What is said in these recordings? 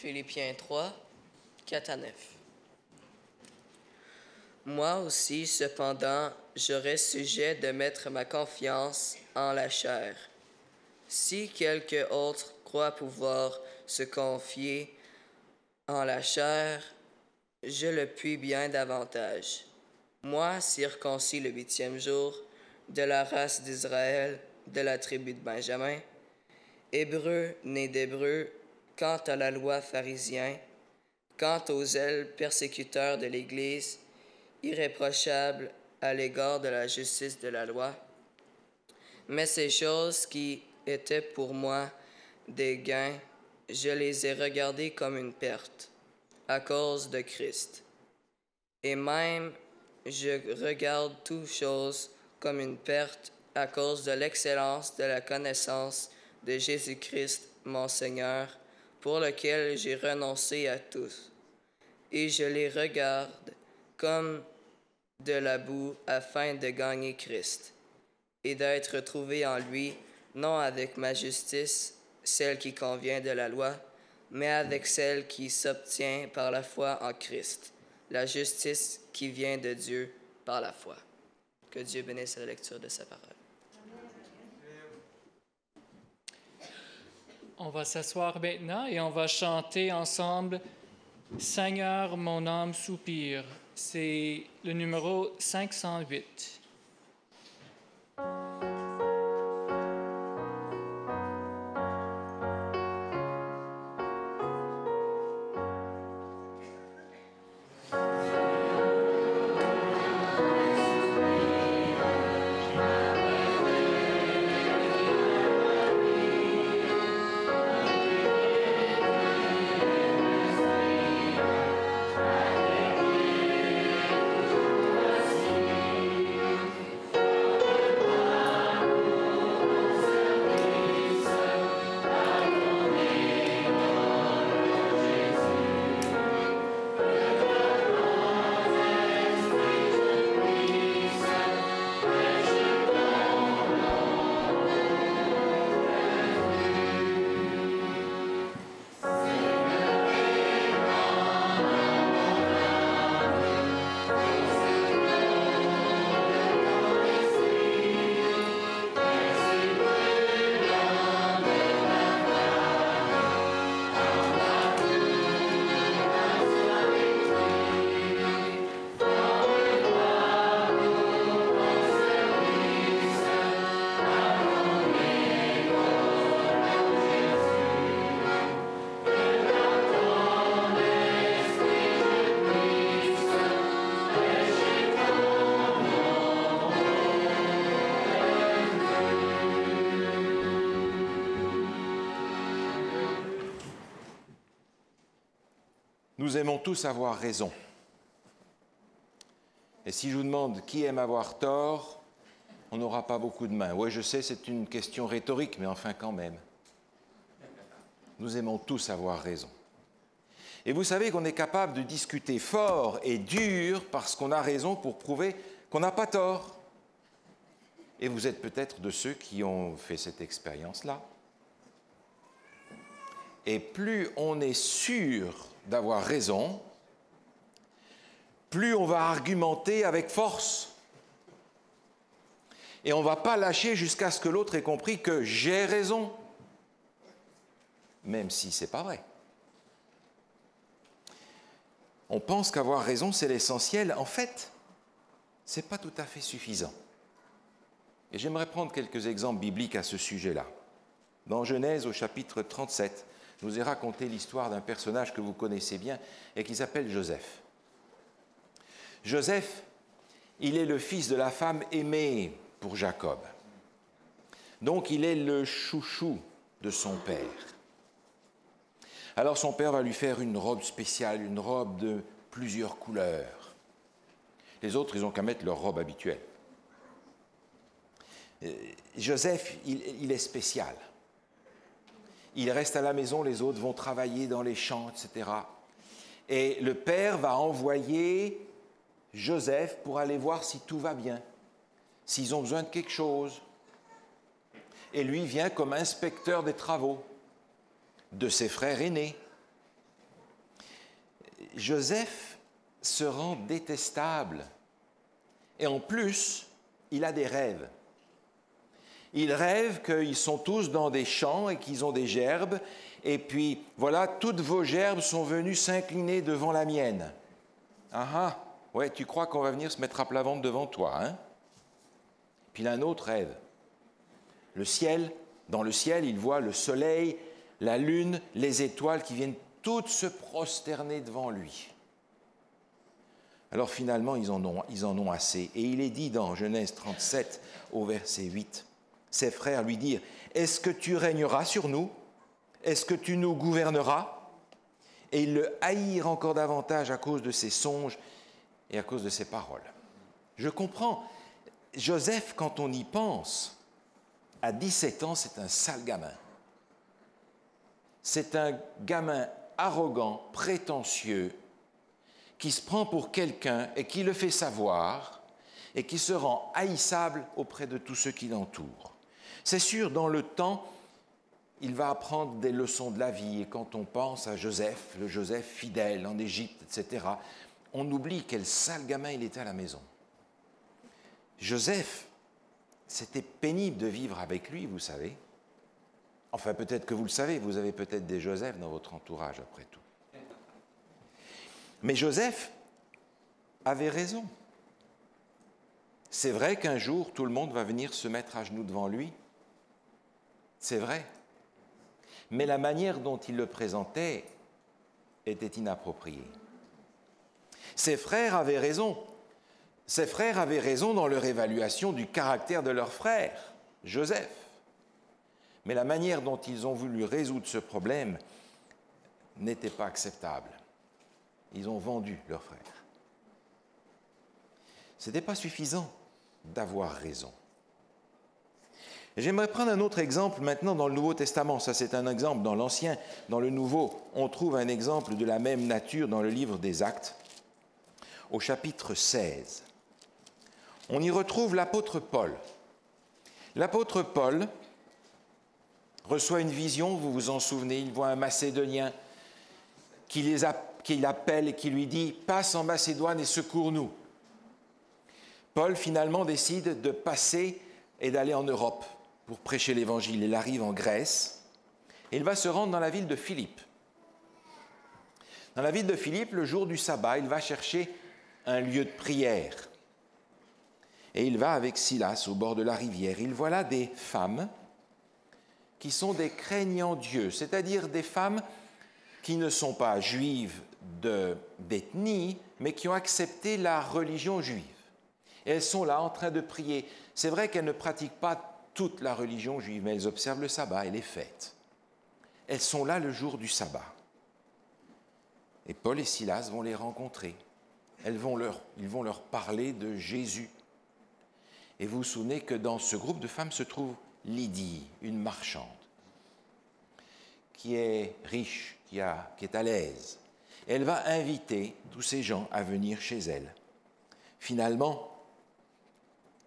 Philippiens 3, 4 à 9. Moi aussi, cependant, j'aurais sujet de mettre ma confiance en la chair. Si quelque autre croit pouvoir se confier en la chair, je le puis bien davantage. Moi, circoncis le 8e jour, de la race d'Israël, de la tribu de Benjamin, Hébreu né d'Hébreu, quant à la loi pharisien, quant aux zèles persécuteurs de l'Église, irréprochable à l'égard de la justice de la loi. Mais ces choses qui étaient pour moi des gains, je les ai regardées comme une perte, à cause de Christ. Et même, je regarde toutes choses comme une perte à cause de l'excellence de la connaissance de Jésus-Christ, mon Seigneur, pour lequel j'ai renoncé à tous. Et je les regarde comme de la boue afin de gagner Christ, et d'être trouvé en lui, non avec ma justice, celle qui convient de la loi, mais avec celle qui s'obtient par la foi en Christ, la justice qui vient de Dieu par la foi. Que Dieu bénisse la lecture de sa parole. On va s'asseoir maintenant et on va chanter ensemble « Seigneur, mon âme soupire ». C'est le numéro 508. Nous aimons tous avoir raison. Et si je vous demande qui aime avoir tort, on n'aura pas beaucoup de mains. Oui, je sais, c'est une question rhétorique, mais enfin quand même. Nous aimons tous avoir raison. Et vous savez qu'on est capable de discuter fort et dur parce qu'on a raison pour prouver qu'on n'a pas tort. Et vous êtes peut-être de ceux qui ont fait cette expérience-là. Et plus on est sûr d'avoir raison, plus on va argumenter avec force. Et on ne va pas lâcher jusqu'à ce que l'autre ait compris que j'ai raison, même si ce n'est pas vrai. On pense qu'avoir raison, c'est l'essentiel. En fait, ce n'est pas tout à fait suffisant. Et j'aimerais prendre quelques exemples bibliques à ce sujet-là. Dans Genèse, au chapitre 37, je vous ai raconté l'histoire d'un personnage que vous connaissez bien et qui s'appelle Joseph. Joseph, il est le fils de la femme aimée pour Jacob. Donc, il est le chouchou de son père. Alors, son père va lui faire une robe spéciale, une robe de plusieurs couleurs. Les autres, ils n'ont qu'à mettre leur robe habituelle. Joseph, il est spécial. Il reste à la maison, les autres vont travailler dans les champs, etc. Et le père va envoyer Joseph pour aller voir si tout va bien, s'ils ont besoin de quelque chose. Et lui vient comme inspecteur des travaux de ses frères aînés. Joseph se rend détestable. Et en plus, il a des rêves. Il rêve qu'ils sont tous dans des champs et qu'ils ont des gerbes. Et puis, voilà, toutes vos gerbes sont venues s'incliner devant la mienne. Ah ah, ouais, tu crois qu'on va venir se mettre à plat ventre devant toi, hein? Puis il a un autre rêve. Le ciel, dans le ciel, il voit le soleil, la lune, les étoiles qui viennent toutes se prosterner devant lui. Alors finalement, ils en ont assez. Et il est dit dans Genèse 37, au verset 8, ses frères lui dirent, « Est-ce que tu régneras sur nous? Est-ce que tu nous gouverneras ?» Et ils le haïrent encore davantage à cause de ses songes et à cause de ses paroles. Je comprends. Joseph, quand on y pense, à 17 ans, c'est un sale gamin. C'est un gamin arrogant, prétentieux, qui se prend pour quelqu'un et qui le fait savoir et qui se rend haïssable auprès de tous ceux qui l'entourent. C'est sûr, dans le temps, il va apprendre des leçons de la vie. Et quand on pense à Joseph, le Joseph fidèle en Égypte, etc., on oublie quel sale gamin il était à la maison. Joseph, c'était pénible de vivre avec lui, vous savez. Enfin, peut-être que vous le savez, vous avez peut-être des Joseph dans votre entourage, après tout. Mais Joseph avait raison. C'est vrai qu'un jour, tout le monde va venir se mettre à genoux devant lui. C'est vrai. Mais la manière dont il le présentait était inappropriée. Ses frères avaient raison. Ses frères avaient raison dans leur évaluation du caractère de leur frère, Joseph. Mais la manière dont ils ont voulu résoudre ce problème n'était pas acceptable. Ils ont vendu leur frère. Ce n'était pas suffisant d'avoir raison. J'aimerais prendre un autre exemple maintenant dans le Nouveau Testament. Ça, c'est un exemple dans l'Ancien. Dans le Nouveau, on trouve un exemple de la même nature dans le livre des Actes, au chapitre 16. On y retrouve l'apôtre Paul. L'apôtre Paul reçoit une vision, vous vous en souvenez, il voit un Macédonien qu'il appelle et qui lui dit « Passe en Macédoine et secours-nous ». Paul finalement décide de passer et d'aller en Europe pour prêcher l'Évangile. Il arrive en Grèce et il va se rendre dans la ville de Philippe. Dans la ville de Philippe, le jour du sabbat, il va chercher un lieu de prière. Et il va avec Silas au bord de la rivière. Il voit là des femmes qui sont des craignants Dieu, c'est-à-dire des femmes qui ne sont pas juives d'ethnie, mais qui ont accepté la religion juive. Et elles sont là en train de prier. C'est vrai qu'elles ne pratiquent pas toute la religion juive, mais elles observent le sabbat et les fêtes. Elles sont là le jour du sabbat. Et Paul et Silas vont les rencontrer. Ils vont leur parler de Jésus. Et vous vous souvenez que dans ce groupe de femmes se trouve Lydie, une marchande, qui est riche, qui est à l'aise. Et elle va inviter tous ces gens à venir chez elle. Finalement,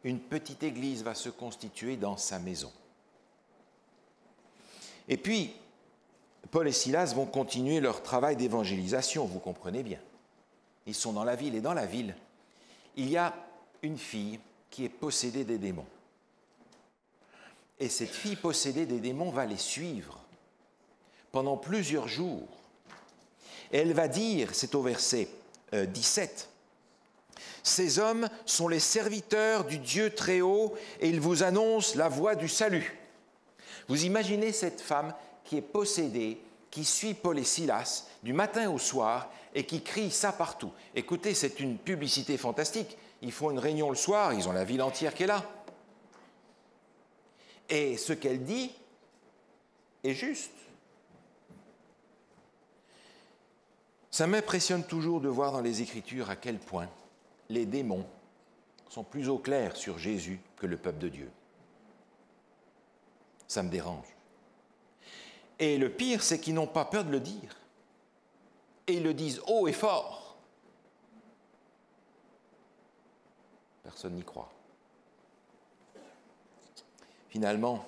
une petite église va se constituer dans sa maison. Et puis, Paul et Silas vont continuer leur travail d'évangélisation, vous comprenez bien. Ils sont dans la ville, et dans la ville, il y a une fille qui est possédée des démons. Et cette fille possédée des démons va les suivre pendant plusieurs jours. Et elle va dire, c'est au verset 17, « Ces hommes sont les serviteurs du Dieu très haut et ils vous annoncent la voie du salut. » Vous imaginez cette femme qui est possédée, qui suit Paul et Silas du matin au soir et qui crie ça partout. Écoutez, c'est une publicité fantastique. Ils font une réunion le soir, ils ont la ville entière qui est là. Et ce qu'elle dit est juste. Ça m'impressionne toujours de voir dans les Écritures à quel point les démons sont plus au clair sur Jésus que le peuple de Dieu. Ça me dérange. Et le pire, c'est qu'ils n'ont pas peur de le dire. Et ils le disent haut et fort. Personne n'y croit. Finalement,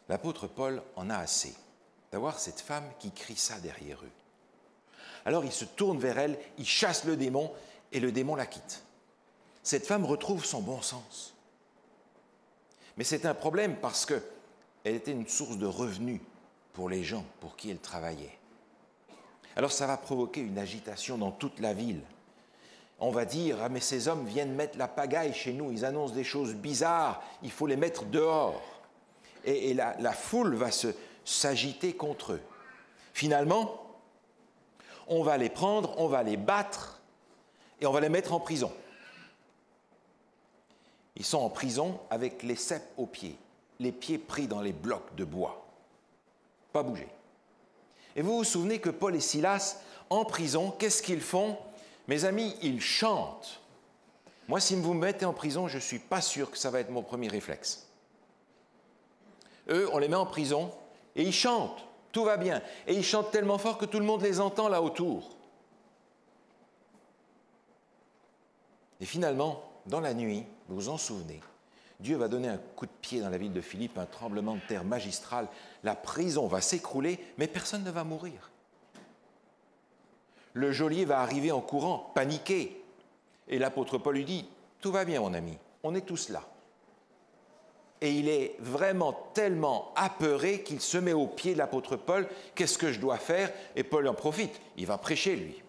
l'apôtre Paul en a assez d'avoir cette femme qui crie ça derrière eux. Alors il se tourne vers elle, il chasse le démon et le démon la quitte. Cette femme retrouve son bon sens. Mais c'est un problème parce qu'elle était une source de revenus pour les gens pour qui elle travaillait. Alors ça va provoquer une agitation dans toute la ville. On va dire, ah mais ces hommes viennent mettre la pagaille chez nous, ils annoncent des choses bizarres, il faut les mettre dehors. Et la foule va s'agiter contre eux. Finalement, on va les prendre, on va les battre et on va les mettre en prison. Ils sont en prison avec les ceps aux pieds, les pieds pris dans les blocs de bois. Pas bouger. Et vous vous souvenez que Paul et Silas, en prison, qu'est-ce qu'ils font ? Mes amis, ils chantent. Moi, si vous me mettez en prison, je ne suis pas sûr que ça va être mon premier réflexe. Eux, on les met en prison et ils chantent. Tout va bien. Et ils chantent tellement fort que tout le monde les entend là autour. Et finalement, dans la nuit, vous vous en souvenez, Dieu va donner un coup de pied dans la ville de Philippe, un tremblement de terre magistral. La prison va s'écrouler, mais personne ne va mourir. Le geôlier va arriver en courant, paniqué. Et l'apôtre Paul lui dit, « Tout va bien, mon ami, on est tous là. » Et il est vraiment tellement apeuré qu'il se met aux pieds de l'apôtre Paul. « Qu'est-ce que je dois faire ?» Et Paul en profite, il va prêcher, lui.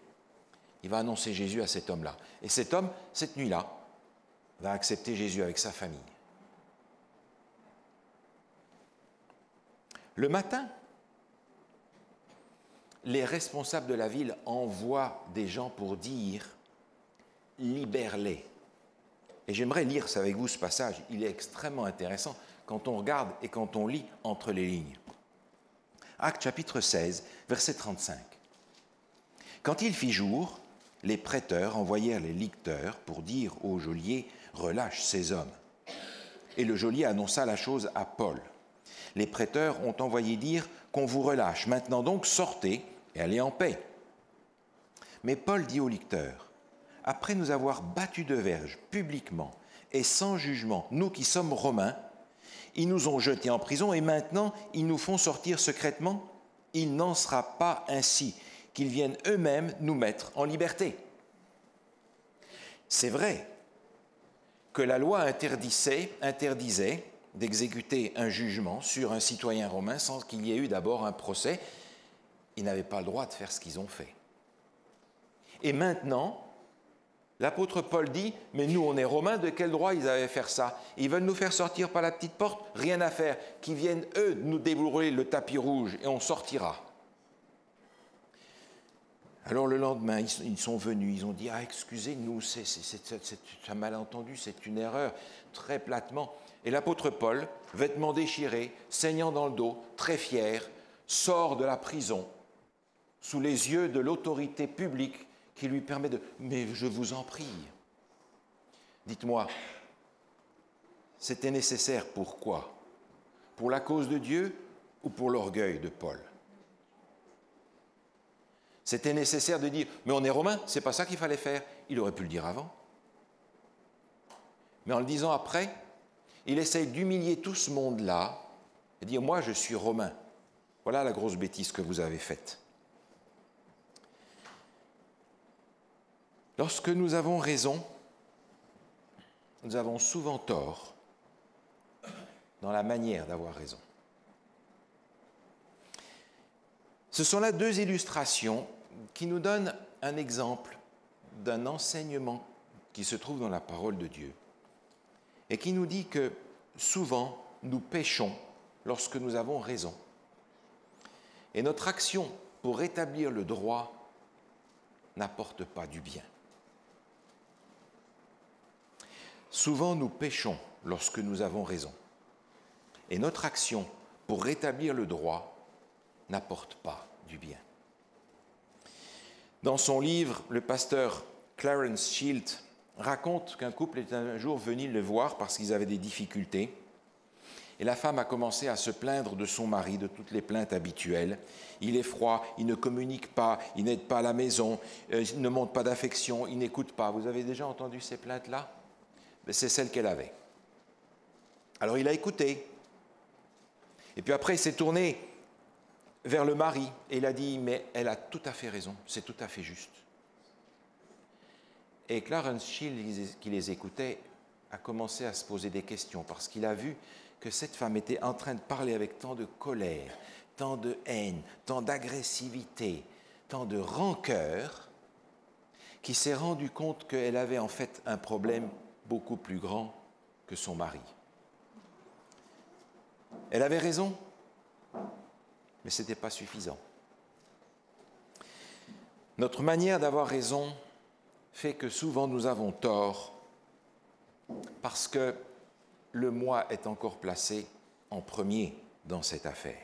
Il va annoncer Jésus à cet homme-là. Et cet homme, cette nuit-là, va accepter Jésus avec sa famille. Le matin, les responsables de la ville envoient des gens pour dire « libère-les ». Et j'aimerais lire ça avec vous, ce passage. Il est extrêmement intéressant quand on regarde et quand on lit entre les lignes. Actes chapitre 16, verset 35. Quand il fit jour, les prêteurs envoyèrent les licteurs pour dire au geôlier « relâche ces hommes ». Et le geôlier annonça la chose à Paul. Les prêteurs ont envoyé dire qu'on vous relâche. Maintenant donc, sortez et allez en paix. Mais Paul dit au licteur, après nous avoir battus de verge publiquement et sans jugement, nous qui sommes romains, ils nous ont jetés en prison et maintenant ils nous font sortir secrètement. Il n'en sera pas ainsi, qu'ils viennent eux-mêmes nous mettre en liberté. C'est vrai que la loi interdisait d'exécuter un jugement sur un citoyen romain sans qu'il y ait eu d'abord un procès. Ils n'avaient pas le droit de faire ce qu'ils ont fait. Et maintenant, l'apôtre Paul dit, mais nous on est romains, de quel droit ils avaient faire ça? Ils veulent nous faire sortir par la petite porte? Rien à faire, qu'ils viennent eux nous dérouler le tapis rouge et on sortira. Alors le lendemain, ils sont venus, ils ont dit, ah excusez-nous, c'est un malentendu, c'est une erreur, très platement. Et l'apôtre Paul, vêtements déchirés, saignant dans le dos, très fier, sort de la prison, sous les yeux de l'autorité publique qui lui permet de... Mais je vous en prie, dites-moi, c'était nécessaire pourquoi? Pour la cause de Dieu ou pour l'orgueil de Paul? C'était nécessaire de dire, mais on est romain, c'est pas ça qu'il fallait faire. Il aurait pu le dire avant. Mais en le disant après, il essaye d'humilier tout ce monde-là et dire, moi je suis romain. Voilà la grosse bêtise que vous avez faite. Lorsque nous avons raison, nous avons souvent tort dans la manière d'avoir raison. Ce sont là deux illustrations qui nous donnent un exemple d'un enseignement qui se trouve dans la parole de Dieu et qui nous dit que souvent nous péchons lorsque nous avons raison. Et notre action pour rétablir le droit n'apporte pas du bien. Souvent nous péchons lorsque nous avons raison. Et notre action pour rétablir le droit n'apporte pas du bien. Dans son livre, le pasteur Clarence Shield raconte qu'un couple est un jour venu le voir parce qu'ils avaient des difficultés. Et la femme a commencé à se plaindre de son mari, de toutes les plaintes habituelles. Il est froid, il ne communique pas, il n'aide pas à la maison, il ne montre pas d'affection, il n'écoute pas. Vous avez déjà entendu ces plaintes-là? C'est celle qu'elle avait. Alors il a écouté. Et puis après, il s'est tourné vers le mari et il a dit « mais elle a tout à fait raison, c'est tout à fait juste ». Et Clarence Shield, qui les écoutait, a commencé à se poser des questions parce qu'il a vu que cette femme était en train de parler avec tant de colère, tant de haine, tant d'agressivité, tant de rancœur, qu'il s'est rendu compte qu'elle avait en fait un problème beaucoup plus grand que son mari. Elle avait raison, mais ce n'était pas suffisant. Notre manière d'avoir raison fait que souvent nous avons tort parce que le moi est encore placé en premier dans cette affaire.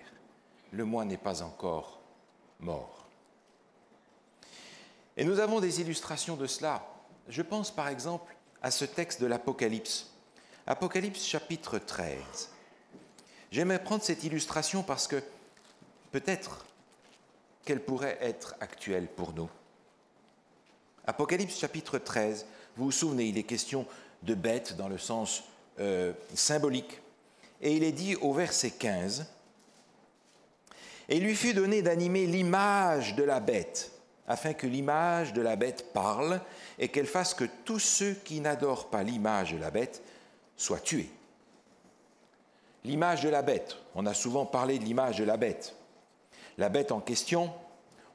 Le moi n'est pas encore mort. Et nous avons des illustrations de cela. Je pense par exemple à ce texte de l'Apocalypse. Apocalypse chapitre 13. J'aimerais prendre cette illustration parce que peut-être qu'elle pourrait être actuelle pour nous. Apocalypse chapitre 13, vous vous souvenez, il est question de bêtes dans le sens symbolique. Et il est dit au verset 15, « Et il lui fut donné d'animer l'image de la bête, afin que l'image de la bête parle et qu'elle fasse que tous ceux qui n'adorent pas l'image de la bête soient tués. » L'image de la bête, on a souvent parlé de l'image de la bête. La bête en question,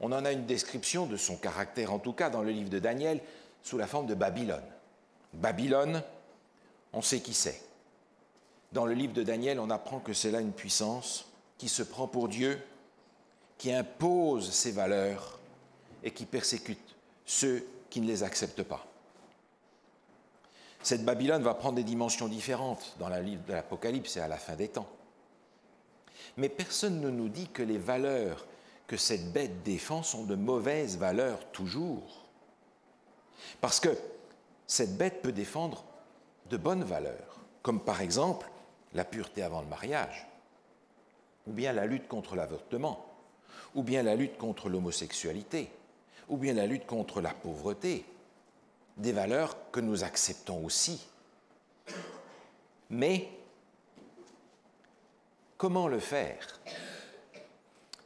on en a une description de son caractère, en tout cas dans le livre de Daniel, sous la forme de Babylone. Babylone, on sait qui c'est. Dans le livre de Daniel, on apprend que c'est là une puissance qui se prend pour Dieu, qui impose ses valeurs et qui persécute ceux qui ne les acceptent pas. Cette Babylone va prendre des dimensions différentes dans le livre de l'Apocalypse et à la fin des temps. Mais personne ne nous dit que les valeurs que cette bête défend sont de mauvaises valeurs toujours. Parce que cette bête peut défendre de bonnes valeurs, comme par exemple la pureté avant le mariage, ou bien la lutte contre l'avortement, ou bien la lutte contre l'homosexualité, ou bien la lutte contre la pauvreté, des valeurs que nous acceptons aussi. Mais comment le faire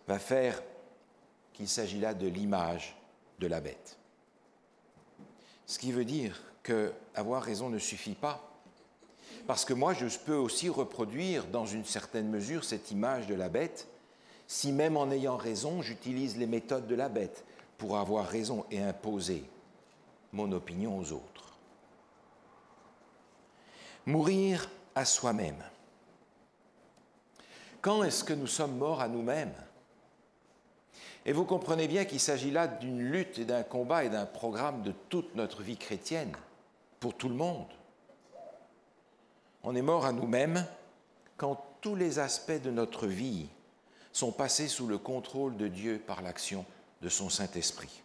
va faire qu'il s'agit là de l'image de la bête. Ce qui veut dire qu'avoir raison ne suffit pas, parce que moi je peux aussi reproduire dans une certaine mesure cette image de la bête, si même en ayant raison, j'utilise les méthodes de la bête pour avoir raison et imposer mon opinion aux autres. Mourir à soi-même. Quand est-ce que nous sommes morts à nous-mêmes? Et vous comprenez bien qu'il s'agit là d'une lutte et d'un combat et d'un programme de toute notre vie chrétienne, pour tout le monde. On est mort à nous-mêmes quand tous les aspects de notre vie sont passés sous le contrôle de Dieu par l'action de son Saint-Esprit.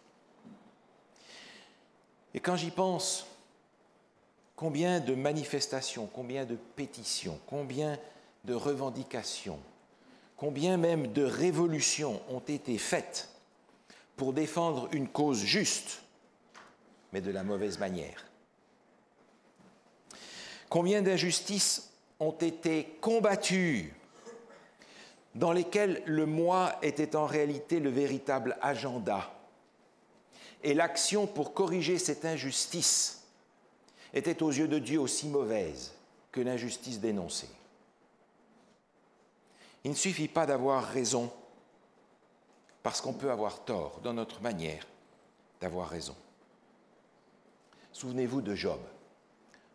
Et quand j'y pense, combien de manifestations, combien de pétitions, combien de revendications, combien même de révolutions ont été faites pour défendre une cause juste, mais de la mauvaise manière. Combien d'injustices ont été combattues, dans lesquelles le moi était en réalité le véritable agenda, et l'action pour corriger cette injustice était aux yeux de Dieu aussi mauvaise que l'injustice dénoncée. Il ne suffit pas d'avoir raison, parce qu'on peut avoir tort dans notre manière d'avoir raison. Souvenez-vous de Job.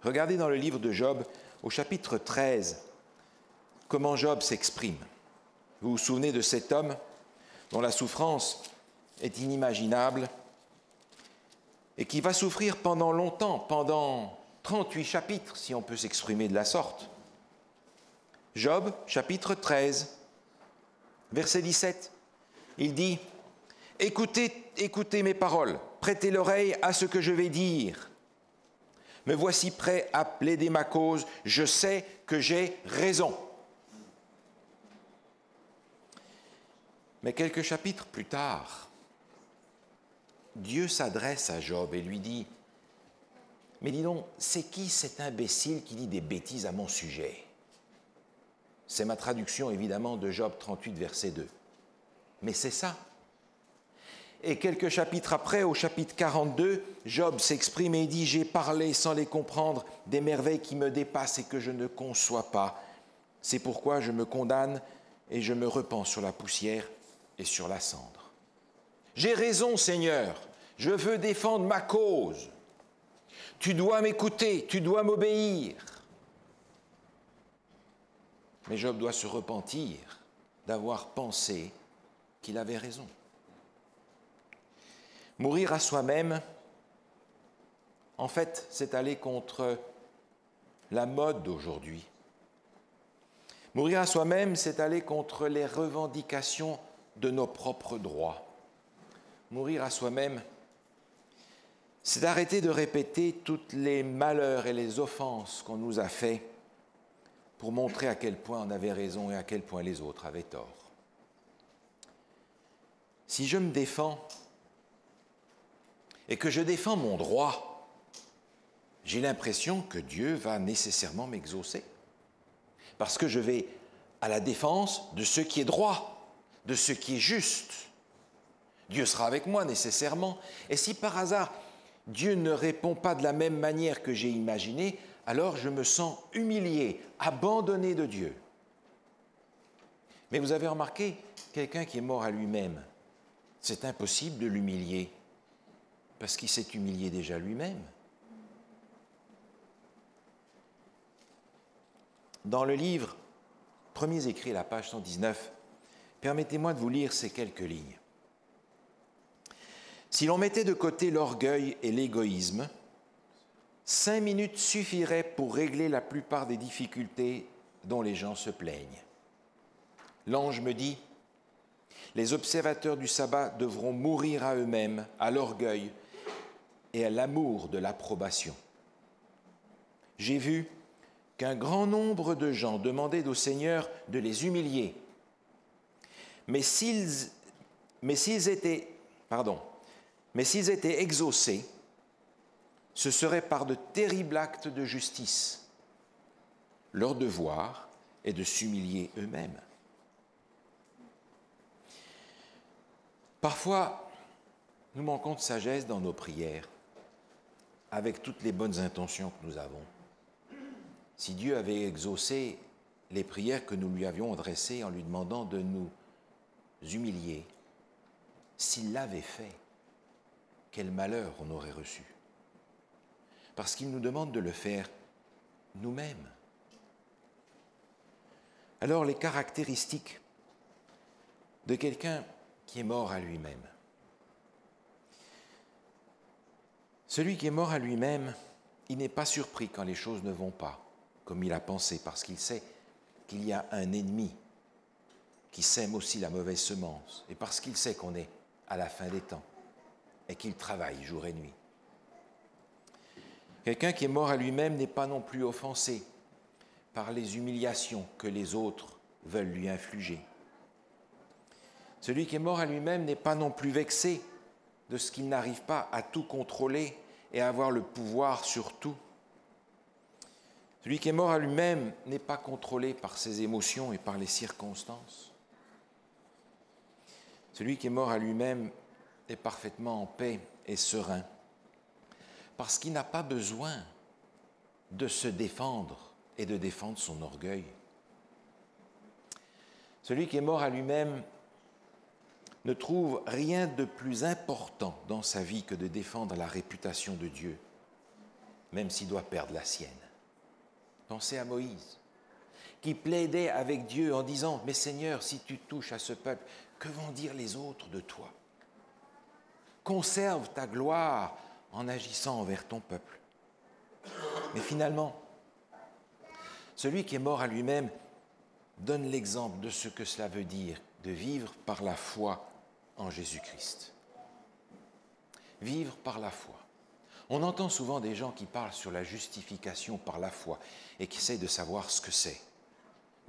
Regardez dans le livre de Job, au chapitre 13, comment Job s'exprime. Vous vous souvenez de cet homme dont la souffrance est inimaginable et qui va souffrir pendant longtemps, pendant 38 chapitres, si on peut s'exprimer de la sorte. Job, chapitre 13, verset 17, il dit « Écoutez mes paroles, prêtez l'oreille à ce que je vais dire. Me voici prêt à plaider ma cause, je sais que j'ai raison. » Mais quelques chapitres plus tard, Dieu s'adresse à Job et lui dit « Mais dis donc, c'est qui cet imbécile qui dit des bêtises à mon sujet ?» C'est ma traduction évidemment de Job 38, verset 2. Mais c'est ça. Et quelques chapitres après, au chapitre 42, Job s'exprime et dit « J'ai parlé sans les comprendre des merveilles qui me dépassent et que je ne conçois pas. C'est pourquoi je me condamne et je me repens sur la poussière et sur la cendre. J'ai raison, Seigneur, je veux défendre ma cause. Tu dois m'écouter, tu dois m'obéir. » Mais Job doit se repentir d'avoir pensé qu'il avait raison. Mourir à soi-même, en fait, c'est aller contre la mode d'aujourd'hui. Mourir à soi-même, c'est aller contre les revendications de nos propres droits. Mourir à soi-même, c'est arrêter de répéter tous les malheurs et les offenses qu'on nous a faits pour montrer à quel point on avait raison et à quel point les autres avaient tort. Si je me défends et que je défends mon droit, j'ai l'impression que Dieu va nécessairement m'exaucer. Parce que je vais à la défense de ce qui est droit, de ce qui est juste. Dieu sera avec moi nécessairement. Et si par hasard, Dieu ne répond pas de la même manière que j'ai imaginé, alors je me sens humilié, abandonné de Dieu. Mais vous avez remarqué, quelqu'un qui est mort à lui-même, c'est impossible de l'humilier, parce qu'il s'est humilié déjà lui-même. Dans le livre Premiers écrits, la page 119, permettez-moi de vous lire ces quelques lignes. Si l'on mettait de côté l'orgueil et l'égoïsme, 5 minutes suffiraient pour régler la plupart des difficultés dont les gens se plaignent. L'ange me dit, les observateurs du sabbat devront mourir à eux-mêmes, à l'orgueil et à l'amour de l'approbation. J'ai vu qu'un grand nombre de gens demandaient au Seigneur de les humilier. Mais s'ils étaient exaucés, ce serait par de terribles actes de justice. Leur devoir est de s'humilier eux-mêmes. Parfois, nous manquons de sagesse dans nos prières, avec toutes les bonnes intentions que nous avons. Si Dieu avait exaucé les prières que nous lui avions adressées en lui demandant de nous humilier, s'il l'avait fait, quel malheur on aurait reçu. Parce qu'il nous demande de le faire nous-mêmes. Alors, les caractéristiques de quelqu'un qui est mort à lui-même. Celui qui est mort à lui-même, il n'est pas surpris quand les choses ne vont pas comme il a pensé, parce qu'il sait qu'il y a un ennemi qui sème aussi la mauvaise semence, et parce qu'il sait qu'on est à la fin des temps et qu'il travaille jour et nuit. Quelqu'un qui est mort à lui-même n'est pas non plus offensé par les humiliations que les autres veulent lui infliger. Celui qui est mort à lui-même n'est pas non plus vexé de ce qu'il n'arrive pas à tout contrôler et à avoir le pouvoir sur tout. Celui qui est mort à lui-même n'est pas contrôlé par ses émotions et par les circonstances. Celui qui est mort à lui-même est parfaitement en paix et serein, parce qu'il n'a pas besoin de se défendre et de défendre son orgueil. Celui qui est mort à lui-même ne trouve rien de plus important dans sa vie que de défendre la réputation de Dieu, même s'il doit perdre la sienne. Pensez à Moïse, qui plaidait avec Dieu en disant « Mais Seigneur, si tu touches à ce peuple, que vont dire les autres de toi? Conserve ta gloire en agissant envers ton peuple. » Mais finalement, celui qui est mort à lui-même donne l'exemple de ce que cela veut dire de vivre par la foi en Jésus-Christ. Vivre par la foi. On entend souvent des gens qui parlent sur la justification par la foi et qui essaient de savoir ce que c'est.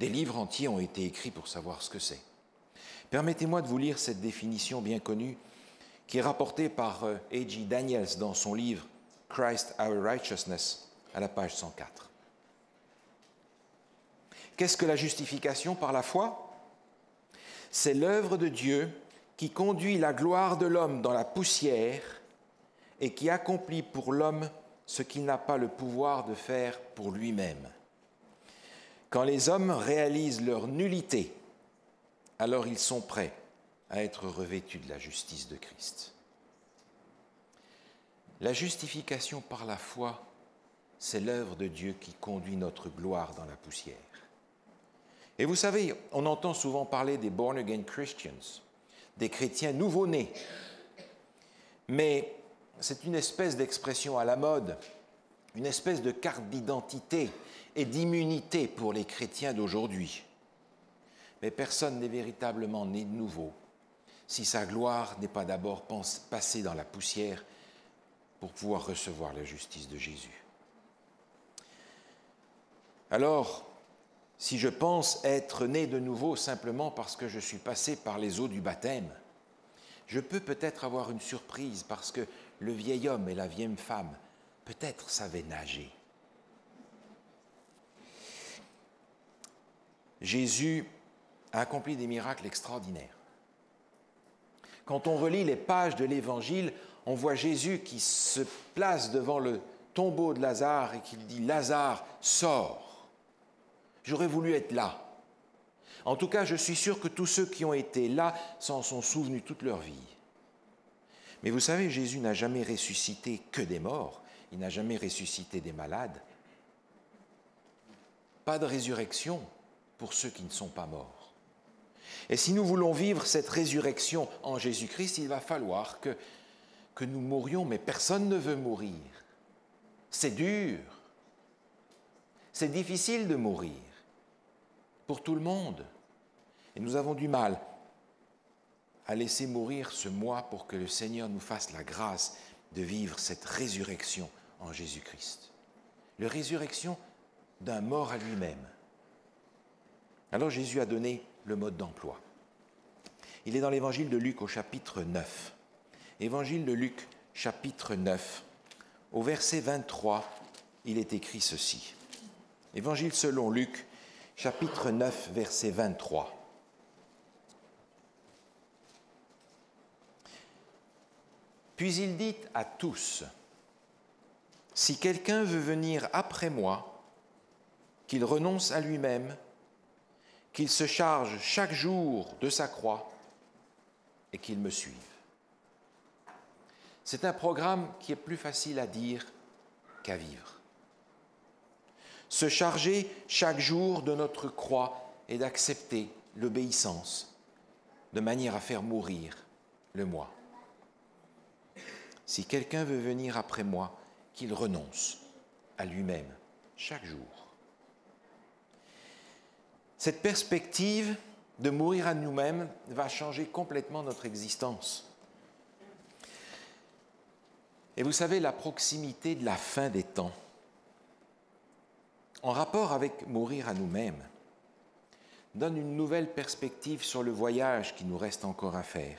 Des livres entiers ont été écrits pour savoir ce que c'est. Permettez-moi de vous lire cette définition bien connue qui est rapportée par A.G. Daniels dans son livre « Christ, Our Righteousness » à la page 104. Qu'est-ce que la justification par la foi? C'est l'œuvre de Dieu qui conduit la gloire de l'homme dans la poussière et qui accomplit pour l'homme ce qu'il n'a pas le pouvoir de faire pour lui-même. Quand les hommes réalisent leur nullité, alors ils sont prêts à être revêtus de la justice de Christ. La justification par la foi, c'est l'œuvre de Dieu qui conduit notre gloire dans la poussière. Et vous savez, on entend souvent parler des born-again Christians, des chrétiens nouveau-nés. Mais c'est une espèce d'expression à la mode, une espèce de carte d'identité et d'immunité pour les chrétiens d'aujourd'hui. Mais personne n'est véritablement né de nouveau si sa gloire n'est pas d'abord passée dans la poussière pour pouvoir recevoir la justice de Jésus. Alors, si je pense être né de nouveau simplement parce que je suis passé par les eaux du baptême, je peux peut-être avoir une surprise parce que le vieil homme et la vieille femme peut-être savaient nager. Jésus a accompli des miracles extraordinaires. Quand on relit les pages de l'Évangile, on voit Jésus qui se place devant le tombeau de Lazare et qui dit « Lazare, sors !» J'aurais voulu être là. En tout cas, je suis sûr que tous ceux qui ont été là s'en sont souvenus toute leur vie. Mais vous savez, Jésus n'a jamais ressuscité que des morts. Il n'a jamais ressuscité des malades. Pas de résurrection pour ceux qui ne sont pas morts. Et si nous voulons vivre cette résurrection en Jésus-Christ, il va falloir que nous mourions, mais personne ne veut mourir. C'est dur. C'est difficile de mourir pour tout le monde. Et nous avons du mal à laisser mourir ce moi pour que le Seigneur nous fasse la grâce de vivre cette résurrection en Jésus-Christ. La résurrection d'un mort à lui-même. Alors Jésus a donné le mode d'emploi. Il est dans l'évangile de Luc au chapitre 9. Évangile de Luc, chapitre 9. Au verset 23, il est écrit ceci. Évangile selon Luc, chapitre 9, verset 23. Puis il dit à tous, « Si quelqu'un veut venir après moi, qu'il renonce à lui-même, qu'il se charge chaque jour de sa croix et qu'il me suive. » C'est un programme qui est plus facile à dire qu'à vivre. Se charger chaque jour de notre croix et d'accepter l'obéissance de manière à faire mourir le moi. Si quelqu'un veut venir après moi, qu'il renonce à lui-même chaque jour. Cette perspective de mourir à nous-mêmes va changer complètement notre existence. Et vous savez, la proximité de la fin des temps, en rapport avec mourir à nous-mêmes, donne une nouvelle perspective sur le voyage qui nous reste encore à faire.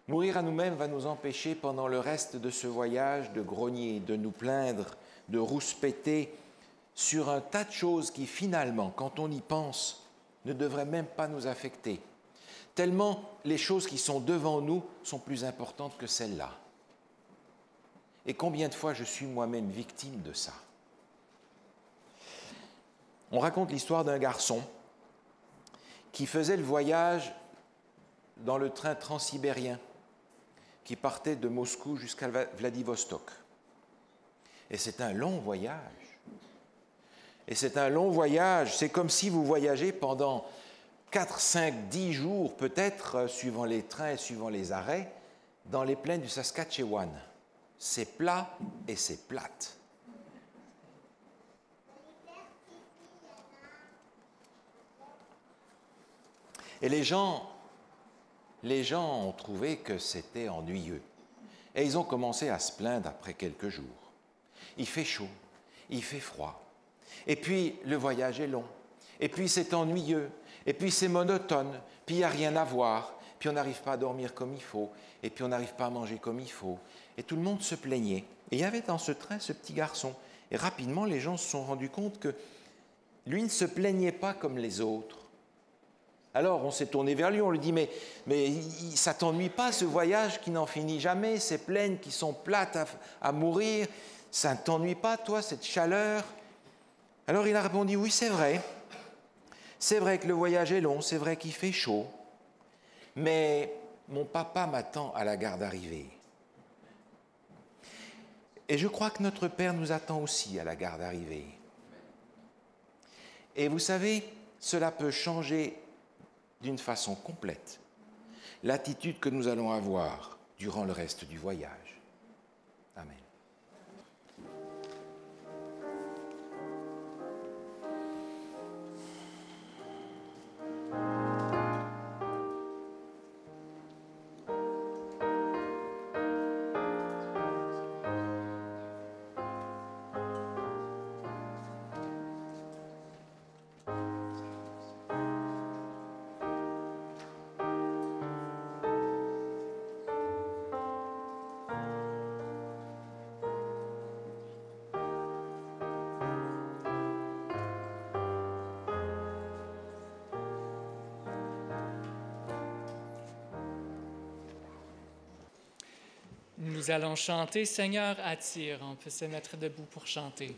Mourir à nous-mêmes va nous empêcher pendant le reste de ce voyage de grogner, de nous plaindre, de rouspéter sur un tas de choses qui finalement, quand on y pense, ne devraient même pas nous affecter. Tellement les choses qui sont devant nous sont plus importantes que celles-là. Et combien de fois je suis moi-même victime de ça? On raconte l'histoire d'un garçon qui faisait le voyage dans le train transsibérien qui partait de Moscou jusqu'à Vladivostok. Et c'est un long voyage. Et c'est un long voyage. C'est comme si vous voyagez pendant 4, 5, 10 jours, peut-être, suivant les trains et suivant les arrêts, dans les plaines du Saskatchewan. C'est plat et c'est plate. Et les gens ont trouvé que c'était ennuyeux. Et ils ont commencé à se plaindre après quelques jours. Il fait chaud, il fait froid. Et puis, le voyage est long. Et puis, c'est ennuyeux. Et puis, c'est monotone. Puis, il n'y a rien à voir. Puis, on n'arrive pas à dormir comme il faut. Et puis, on n'arrive pas à manger comme il faut. Et tout le monde se plaignait. Et il y avait dans ce train ce petit garçon. Et rapidement, les gens se sont rendus compte que lui ne se plaignait pas comme les autres. Alors on s'est tourné vers lui, on lui dit mais ça t'ennuie pas ce voyage qui n'en finit jamais, ces plaines qui sont plates à mourir, ça ne t'ennuie pas toi cette chaleur? Alors il a répondu oui c'est vrai que le voyage est long, c'est vrai qu'il fait chaud, mais mon papa m'attend à la gare d'arrivée. Et je crois que notre Père nous attend aussi à la gare d'arrivée. Et vous savez, cela peut changer d'une façon complète l'attitude que nous allons avoir durant le reste du voyage. Amen. Nous allons chanter « Seigneur, attire ». On peut se mettre debout pour chanter.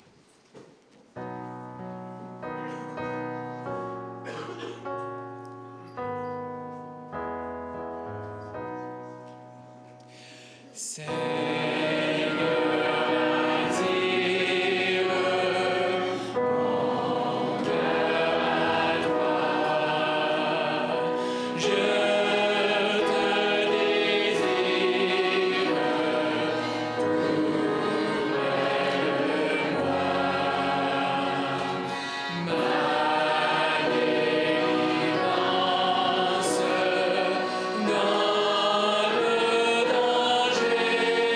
Dans le danger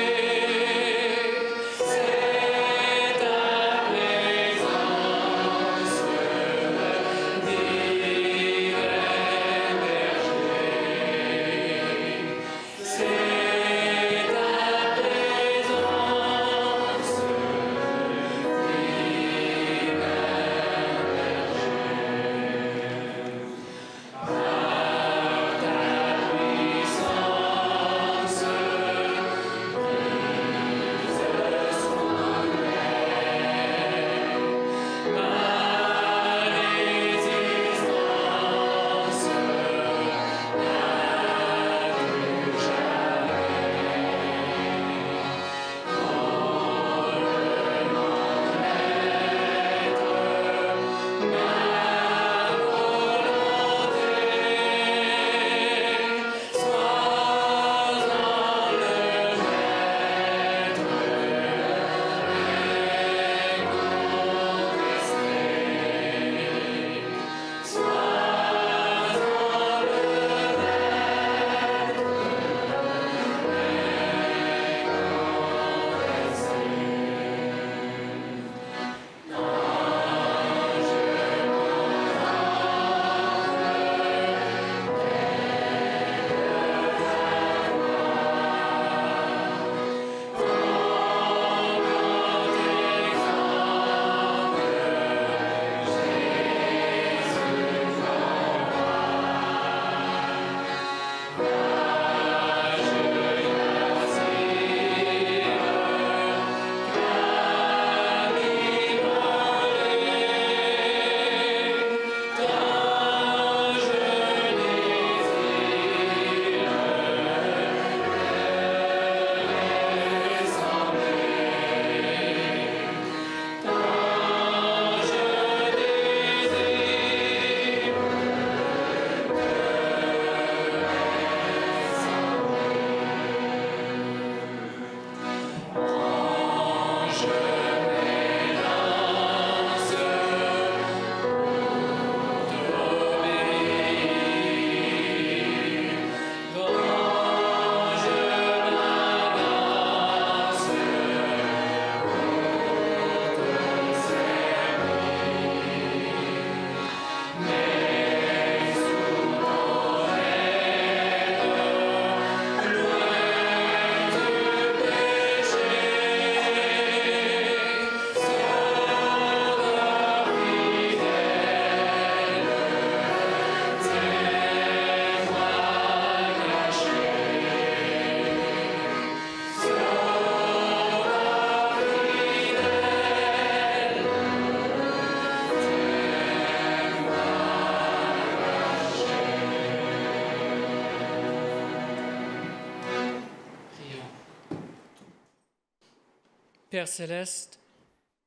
Père céleste,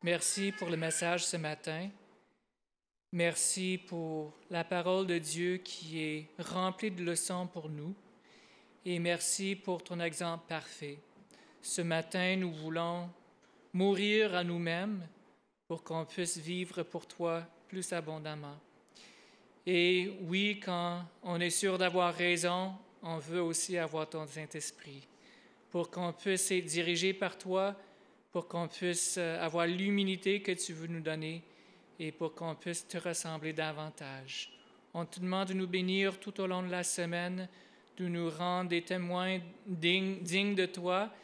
merci pour le message ce matin. Merci pour la parole de Dieu qui est remplie de leçons pour nous. Et merci pour ton exemple parfait. Ce matin, nous voulons mourir à nous-mêmes pour qu'on puisse vivre pour toi plus abondamment. Et oui, quand on est sûr d'avoir raison, on veut aussi avoir ton Saint-Esprit pour qu'on puisse être dirigé par toi, pour qu'on puisse avoir l'humilité que tu veux nous donner et pour qu'on puisse te ressembler davantage. On te demande de nous bénir tout au long de la semaine, de nous rendre des témoins dignes de toi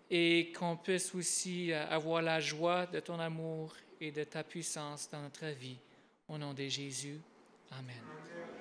et qu'on puisse aussi avoir la joie de ton amour et de ta puissance dans notre vie. Au nom de Jésus, amen.